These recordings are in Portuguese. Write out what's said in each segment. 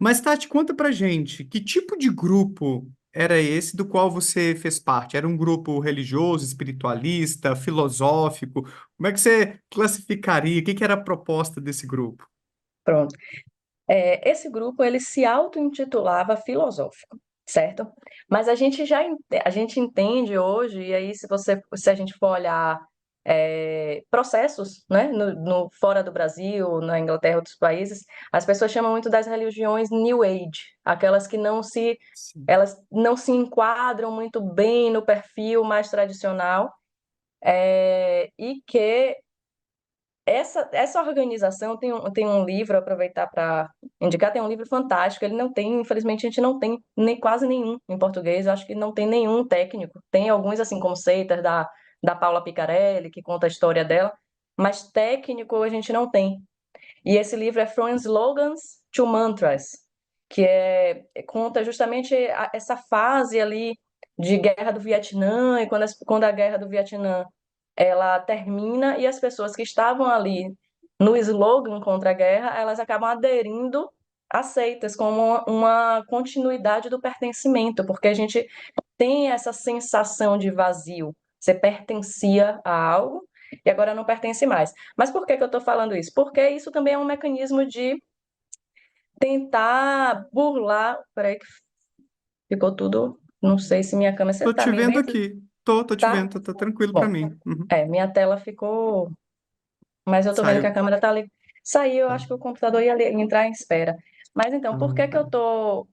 Mas, Tati, conta pra gente, que tipo de grupo era esse do qual você fez parte? Era um grupo religioso, espiritualista, filosófico? Como é que você classificaria? O que que era a proposta desse grupo? Pronto. Esse grupo ele se auto-intitulava filosófico, certo? Mas a gente entende hoje, e aí se a gente for olhar processos, né, fora do Brasil, na Inglaterra, outros países, as pessoas chamam muito das religiões New Age, aquelas que Sim. elas não se enquadram muito bem no perfil mais tradicional, e que essa organização tem um livro, aproveitar para indicar, tem um livro fantástico. Ele não tem, infelizmente, a gente não tem nem, quase nenhum em português. Eu acho que não tem nenhum técnico. Tem alguns, assim, conceitos da Paula Picarelli, que conta a história dela, mas técnico a gente não tem. E esse livro é From Slogans to Mantras, que conta justamente essa fase ali de guerra do Vietnã, e quando a guerra do Vietnã ela termina e as pessoas que estavam ali no slogan contra a guerra, elas acabam aderindo a seitas como uma continuidade do pertencimento, porque a gente tem essa sensação de vazio. Você pertencia a algo e agora não pertence mais. Mas por que que eu estou falando isso? Porque isso também é um mecanismo de tentar burlar. Peraí, que ficou tudo. Não sei se minha câmera. Você Tô está te me vendo vendo? aqui. Tô te Tá? vendo, tá tranquilo pra Bom, mim. Uhum. minha tela ficou. Mas eu tô vendo que a Saiu. câmera tá ali. Saiu, eu Tá. acho que o computador ia entrar em espera. Mas então, por que que eu Ah, tô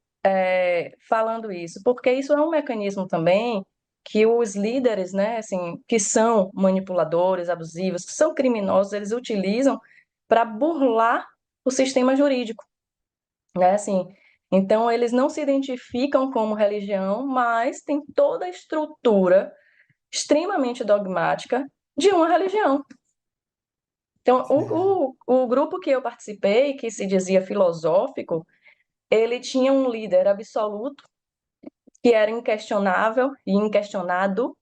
falando isso? Porque isso é um mecanismo também que os líderes, né, assim, que são manipuladores, abusivos, que são criminosos, eles utilizam para burlar o sistema jurídico, né, assim. Então, eles não se identificam como religião, mas tem toda a estrutura extremamente dogmática de uma religião. Então, o grupo que eu participei, que se dizia filosófico, ele tinha um líder absoluto, que era inquestionável e inquestionado,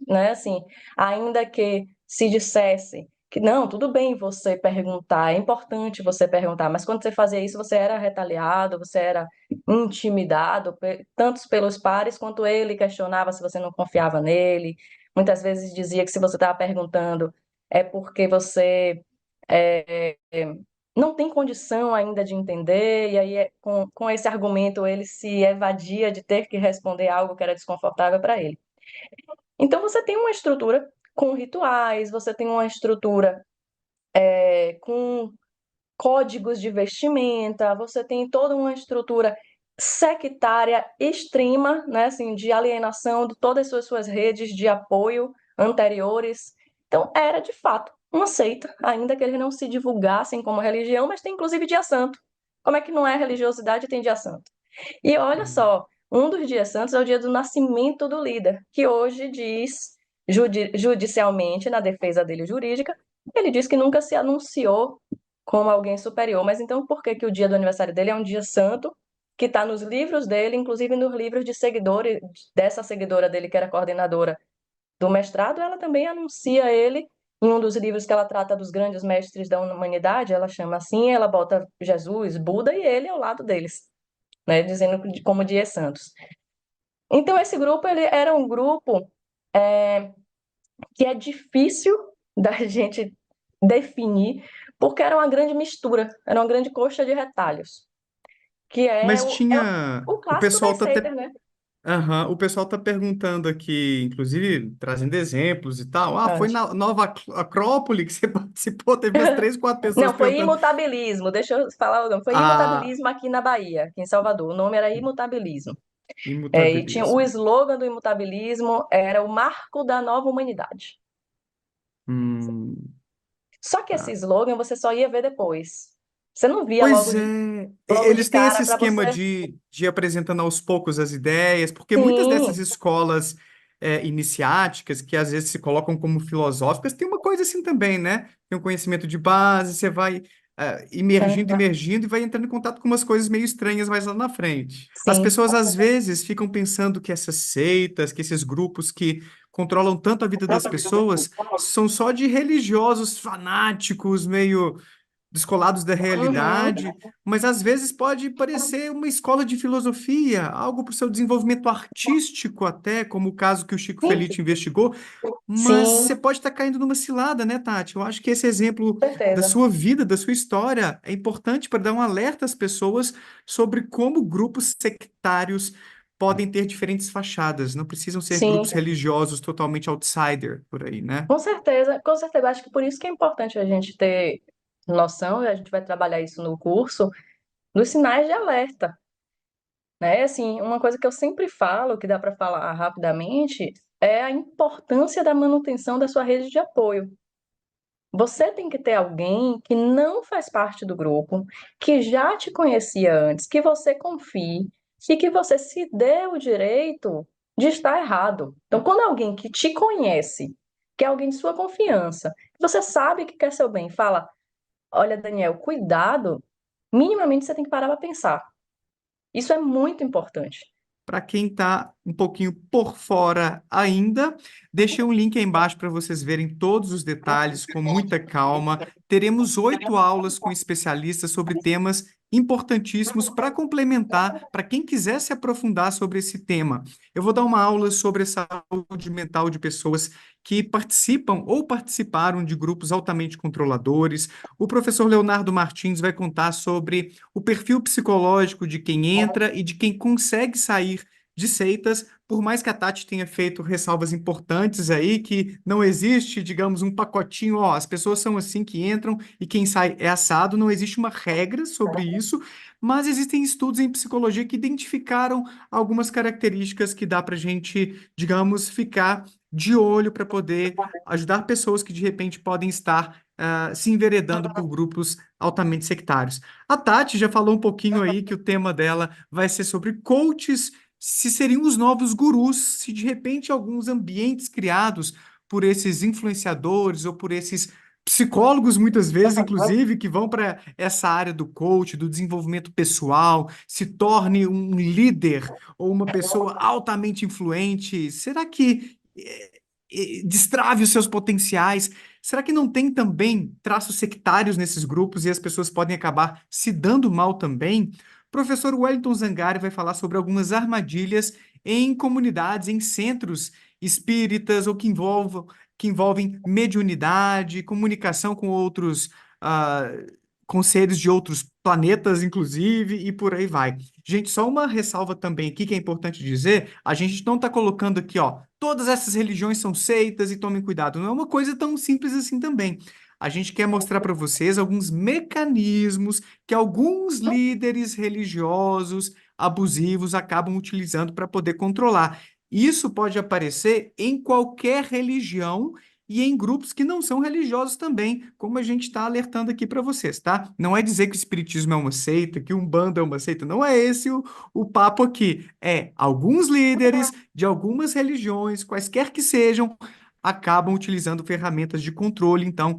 né? Assim, ainda que se dissesse que não, tudo bem você perguntar, é importante você perguntar, mas quando você fazia isso, você era retaliado, você era intimidado, tanto pelos pares quanto ele questionava se você não confiava nele. Muitas vezes dizia que se você estava perguntando é porque você é, não tem condição ainda de entender, e aí com esse argumento ele se evadia de ter que responder algo que era desconfortável para ele. Então você tem uma estrutura com rituais, você tem uma estrutura com códigos de vestimenta, você tem toda uma estrutura sectária extrema, né, assim, de alienação de todas as suas redes de apoio anteriores. Então era de fato uma seita, ainda que eles não se divulgassem como religião, mas tem inclusive dia santo. Como é que não é religiosidade e tem dia santo? E olha só, um dos dias santos é o dia do nascimento do líder, que hoje diz, judicialmente, na defesa dele jurídica, ele diz que nunca se anunciou como alguém superior. Mas então por que que o dia do aniversário dele é um dia santo, que está nos livros dele, inclusive nos livros de seguidores, dessa seguidora dele, que era coordenadora do mestrado, ela também anuncia ele em um dos livros que ela trata dos grandes mestres da humanidade, ela chama assim, ela bota Jesus, Buda e ele ao lado deles, né, dizendo como dias santos. Então esse grupo ele era um grupo que é difícil da gente definir, porque era uma grande mistura, era uma grande coxa de retalhos, que é mas tinha. o O clássico pessoal das tá até. seitas, né? Aham, o pessoal tá perguntando aqui, inclusive trazendo exemplos e tal. Ah, foi Antes. na Nova Acrópole que você participou? Teve umas três, quatro pessoas Não, foi perguntando. imutabilismo, deixa eu falar o nome, foi Ah, imutabilismo aqui na Bahia, aqui em Salvador, o nome era imutabilismo. E tinha o imutabilismo. slogan do imutabilismo, era o marco da nova humanidade. Hum, Só que esse tá. slogan você só ia ver depois. Você não via Pois é, logo de eles têm esse cara para esquema você. de ir apresentando aos poucos as ideias, porque muitas dessas Sim, escolas iniciáticas, que às vezes se colocam como filosóficas, tem uma coisa assim também, né? Tem um conhecimento de base, você vai imergindo, imergindo e vai entrando em contato com umas coisas meio estranhas mais lá na frente. As sim. pessoas às vezes ficam pensando que essas seitas, que esses grupos que controlam tanto a vida das pessoas são só de religiosos fanáticos, meio descolados da Uhum. realidade, mas às vezes pode parecer uma escola de filosofia, algo para o seu desenvolvimento artístico até, como o caso que o Chico Sim, Felitti investigou, mas sim, você pode estar caindo numa cilada, né, Tati? Eu acho que esse exemplo com da certeza. sua vida, da sua história, é importante para dar um alerta às pessoas sobre como grupos sectários podem ter diferentes fachadas, não precisam ser Sim, grupos religiosos totalmente outsider por aí, né? com certeza, com certeza. Acho que por isso que é importante a gente ter noção, e a gente vai trabalhar isso no curso, dos sinais de alerta, né? Assim, uma coisa que eu sempre falo, que dá para falar rapidamente, é a importância da manutenção da sua rede de apoio. Você tem que ter alguém que não faz parte do grupo, que já te conhecia antes, que você confie e que você se dê o direito de estar errado. Então, quando é alguém que te conhece, que é alguém de sua confiança, que você sabe que quer seu bem, fala: Olha, Daniel, cuidado, minimamente você tem que parar para pensar. Isso é muito importante. Para quem está um pouquinho por fora ainda, deixei um link aí embaixo para vocês verem todos os detalhes com muita calma. Teremos 8 aulas com especialistas sobre temas importantíssimos para complementar, para quem quiser se aprofundar sobre esse tema. Eu vou dar uma aula sobre a saúde mental de pessoas que participam ou participaram de grupos altamente controladores. O professor Leonardo Martins vai contar sobre o perfil psicológico de quem entra e de quem consegue sair de seitas, por mais que a Tati tenha feito ressalvas importantes aí, que não existe, digamos, um pacotinho, ó, as pessoas são assim que entram e quem sai é assado, não existe uma regra sobre isso, mas existem estudos em psicologia que identificaram algumas características que dá para a gente, digamos, ficar de olho para poder ajudar pessoas que de repente podem estar se enveredando por grupos altamente sectários. A Tati já falou um pouquinho aí que o tema dela vai ser sobre coaches, se seriam os novos gurus, se de repente alguns ambientes criados por esses influenciadores ou por esses psicólogos, muitas vezes, inclusive, que vão para essa área do coach, do desenvolvimento pessoal, se torne um líder ou uma pessoa altamente influente. Será que destrave os seus potenciais? Será que não tem também traços sectários nesses grupos e as pessoas podem acabar se dando mal também? O professor Wellington Zangari vai falar sobre algumas armadilhas em comunidades, em centros espíritas ou que envolvem mediunidade, comunicação com outros, ah, com seres de outros planetas, inclusive, e por aí vai. Gente, só uma ressalva também aqui que é importante dizer: a gente não está colocando aqui, ó, todas essas religiões são seitas e tomem cuidado. Não é uma coisa tão simples assim também. A gente quer mostrar para vocês alguns mecanismos que alguns líderes religiosos abusivos acabam utilizando para poder controlar. Isso pode aparecer em qualquer religião e em grupos que não são religiosos também, como a gente está alertando aqui para vocês, tá? Não é dizer que o Espiritismo é uma seita, que Umbanda é uma seita, não é esse o papo aqui. É alguns líderes de algumas religiões, quaisquer que sejam, acabam utilizando ferramentas de controle. Então,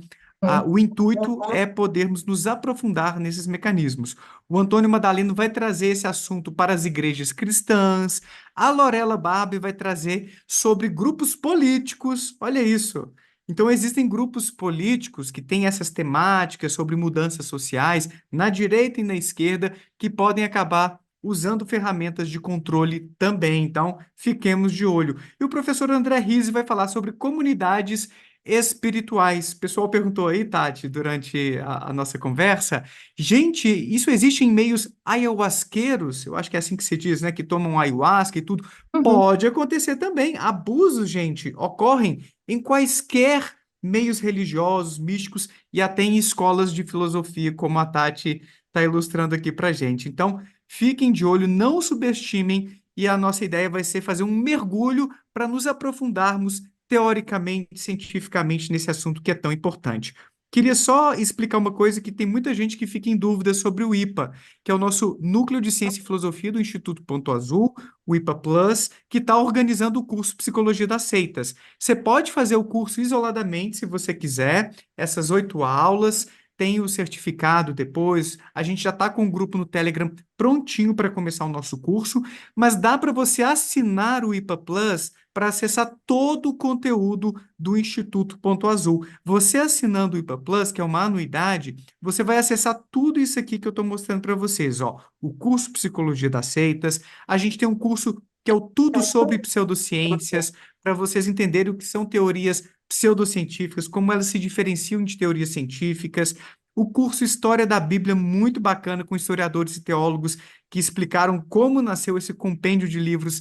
o intuito é podermos nos aprofundar nesses mecanismos. O Antônio Madaleno vai trazer esse assunto para as igrejas cristãs, a Lorela Barbie vai trazer sobre grupos políticos. Olha isso. Então, existem grupos políticos que têm essas temáticas sobre mudanças sociais, na direita e na esquerda, que podem acabar usando ferramentas de controle também. Então, fiquemos de olho. E o professor André Rizzi vai falar sobre comunidades espirituais. O pessoal perguntou aí, Tati, durante a nossa conversa, gente, isso existe em meios ayahuasqueiros? Eu acho que é assim que se diz, né? Que tomam ayahuasca e tudo. Uhum. Pode acontecer também. Abusos, gente, ocorrem em quaisquer meios religiosos, místicos e até em escolas de filosofia, como a Tati está ilustrando aqui para gente. Então, fiquem de olho, não subestimem, e a nossa ideia vai ser fazer um mergulho para nos aprofundarmos teoricamente, cientificamente nesse assunto que é tão importante. Queria só explicar uma coisa que tem muita gente que fica em dúvida sobre o IPA, que é o nosso Núcleo de Ciência e Filosofia do Instituto Ponto Azul, o IPA Plus, que está organizando o curso Psicologia das Seitas. Você pode fazer o curso isoladamente, se você quiser, essas 8 aulas. tem o certificado depois, a gente já está com um grupo no Telegram prontinho para começar o nosso curso, mas dá para você assinar o IPA Plus para acessar todo o conteúdo do Instituto Ponto Azul. Você assinando o IPA Plus, que é uma anuidade, você vai acessar tudo isso aqui que eu estou mostrando para vocês, ó. O curso Psicologia das Seitas, a gente tem um curso que é o Tudo sobre Pseudociências, para vocês entenderem o que são teorias pseudocientíficas, como elas se diferenciam de teorias científicas. O curso História da Bíblia, muito bacana, com historiadores e teólogos que explicaram como nasceu esse compêndio de livros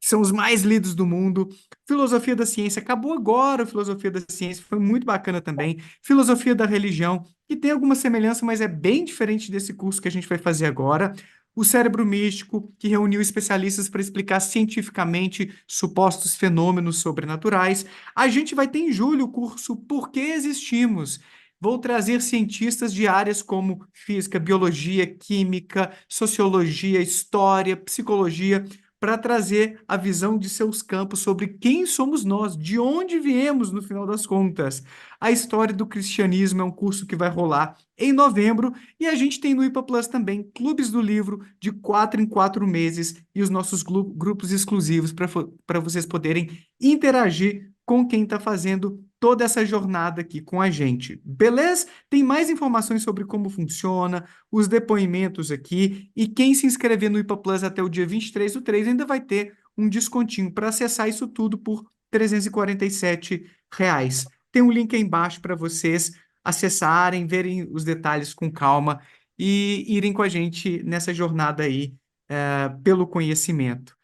que são os mais lidos do mundo. Filosofia da Ciência, acabou agora a Filosofia da Ciência, foi muito bacana também. Filosofia da Religião, que tem alguma semelhança, mas é bem diferente desse curso que a gente vai fazer agora. O Cérebro Místico, que reuniu especialistas para explicar cientificamente supostos fenômenos sobrenaturais. A gente vai ter em julho o curso Por que Existimos? Vou trazer cientistas de áreas como física, biologia, química, sociologia, história, psicologia, para trazer a visão de seus campos sobre quem somos nós, de onde viemos no final das contas. A história do cristianismo é um curso que vai rolar em novembro e a gente tem no IPA Plus também clubes do livro de 4 em 4 meses e os nossos grupos exclusivos para vocês poderem interagir com quem está fazendo toda essa jornada aqui com a gente. Beleza? Tem mais informações sobre como funciona, os depoimentos aqui, e quem se inscrever no IPA Plus até o dia 23/3 ainda vai ter um descontinho para acessar isso tudo por R$ 347. Tem um link aí embaixo para vocês acessarem, verem os detalhes com calma e irem com a gente nessa jornada aí, pelo conhecimento.